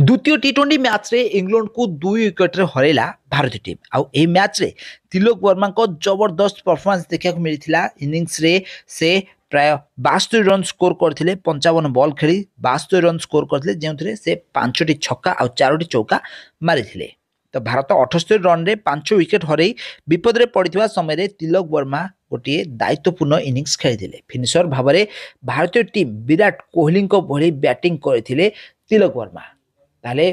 द्वितीय टी20 मैच रे इंग्लैंड को 2 विकेट रे हरैला भारतीय टीम आउ ए मैच रे तिलक वर्मा को जबरदस्त परफॉर्मेंस देखा मिलता इनिंग्स रे से प्राय 72 रन स्कोर करथिले 55 बॉल खेली 72 रन स्कोर करथिले जेउथरे से 5टी छक्का और 4टी चौका मारिथिले। तो भारत 78 रन रे 5 विकेट हरई विपद रे पड़िथिबा समय रे तिलक वर्मा गोटे दायित्वपूर्ण इनिंग्स खेली फिनिशर भाव में भारतीय टीम विराट कोहली को भली बैटिंग करथिले तिलक वर्मा। ताले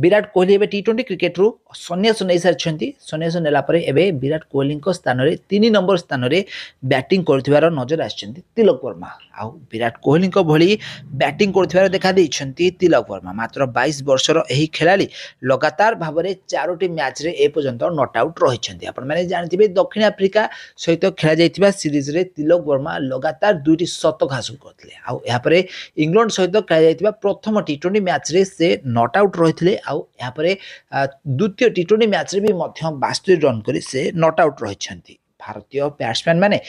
विराट कोहली एबे टी20 क्रिकेट रु सन्यास नहीं सारी सन्यास नेला परे एबे विराट कोहली स्थान रे 3 नंबर स्थान रे बैटिंग करथिबार नजर आछंती तिलक वर्मा। आउ विराट कोहली भली बैटिंग करथिबार देखा देइछंती तिलक वर्मा। मात्र 22 वर्षर एही खेलाड़ी लगातार भाव में 4टी मैच रे ए पर्यंत नॉट आउट रहिछंती। आपण माने जानथिबे दक्षिण अफ्रीका सहित खेला जाइतिबा सीरीज रे तिलक वर्मा लगातार 2टी शतक हासिल करथिले। आउ या परे इंग्लैंड सहित खेला जाइतिबा प्रथम टी20 मैच रे से नॉट आउट रही द्वितीय टी20 मैच रे भी 72 रन कर से नॉट आउट रही। भारतीय बैट्समैन माने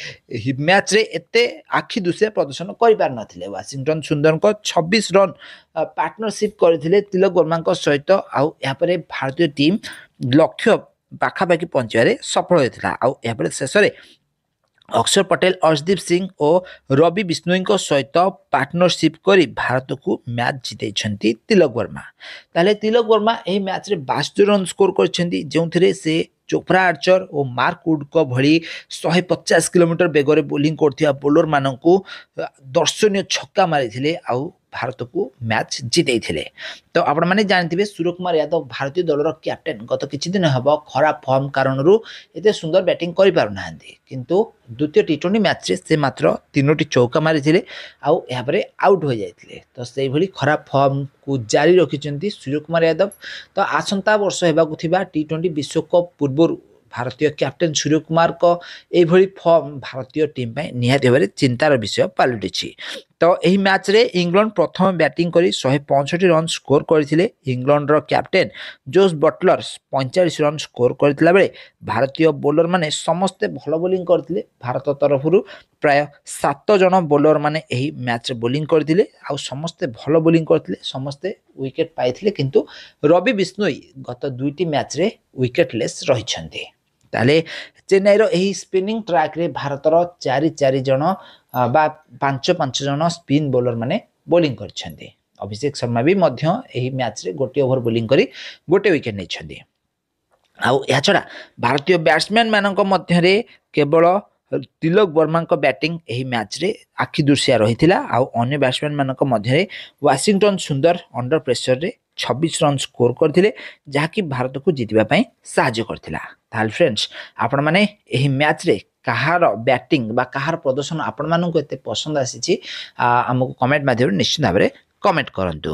मैच रे एते आखि दुसिया प्रदर्शन कर पार नथिले। वाशिंगटन सुंदर को 26 रन पार्टनरशिप करथिले तिलक वर्मा सहित। आउ या परे भारतीय टीम लक्ष्य पाखापाखि पहुंचारे सफल होता। आउ या परे शेष में अक्षर पटेल अर्शदीप सिंह और रवि बिश्नोई सहित पार्टनरशिप करी भारत को मैच जिते तिलक वर्मा। ताले तिलक वर्मा यह मैच रे 72 रन स्कोर कर से चोप्रा आर्चर और मार्क वुड को भली 150 किलोमीटर बेगर बोलिंग करथिबा बोलर मानकू दर्शनीय छक्का मारी आउ भारत को मैच जिते। तो आपण मैंने जानते सूर्यकुमार यादव भारतीय दलर कैप्टेन गत किछि दिन हम खराब फॉर्म कारण एते सुंदर बैटिंग कर पारना किंतु द्वितीय टी20 मैच रे से मात्र 3टी चौका मारी आउ आउट हो जाते। तो से भली खराब फॉर्म को जारी रखिंट सूर्यकुमार यादव। तो आसंता वर्ष होबाकु थिबा टी20 विश्वकप पूर्व भारतीय कैप्टेन सूर्यकुमार को यही फॉर्म भारतीय टीम निहाती भाव चिंतार विषय पलटि। तो यही मैच रे इंग्लैंड प्रथम बैटिंग करी 165 रन स्कोर करथिले। इंग्लैंड रो captain Jos Buttler 45 run score करथिला बेले भारतीय बोलर माने समस्ते भल बोलिंग करथिले। भारत तरफ प्राय 7 जन बोलर माने यही मैच रे बोलिंग करथिले आउ समस्ते भल बोलिंग करथिले समस्ते विकेट पाइथिले किंतु रवि बिश्नोई गत 2टी मैच रे विकेटलेस रहिछन्ते। ताले चेन्नई रो एही स्पिनिंग ट्रैक रे भारतर 4 जन बा 5 जन स्पिन बोलर माने बोलिंग करछन्ते। अभिषेक शर्मा भी मध्य एही मैच रे गोटे ओवर बोलिंग करी गोटे विकेट नेछन्ते। आउ या छड़ा भारतीय बैट्समैन मानक मध्य रे केवल तिलक वर्मा को बैटिंग एही मैच रे आखि दुसिया रहिथिला। आउ अन्य बैट्समैन मानक मध्य रे वाशिंगटन सुंदर अंडर प्रेशर रे 26 रन स्कोर करथिले जहाँकि भारत को जितबा पई सहायता करथिला। ताल फ्रेंड्स आपण माने एही मैच रे कहार बैटिंग बा कहार प्रदर्शन आपण मानक एते पसंद आसीची हमको कमेंट माध्यम निश्चित भाव में कमेंट करंतु।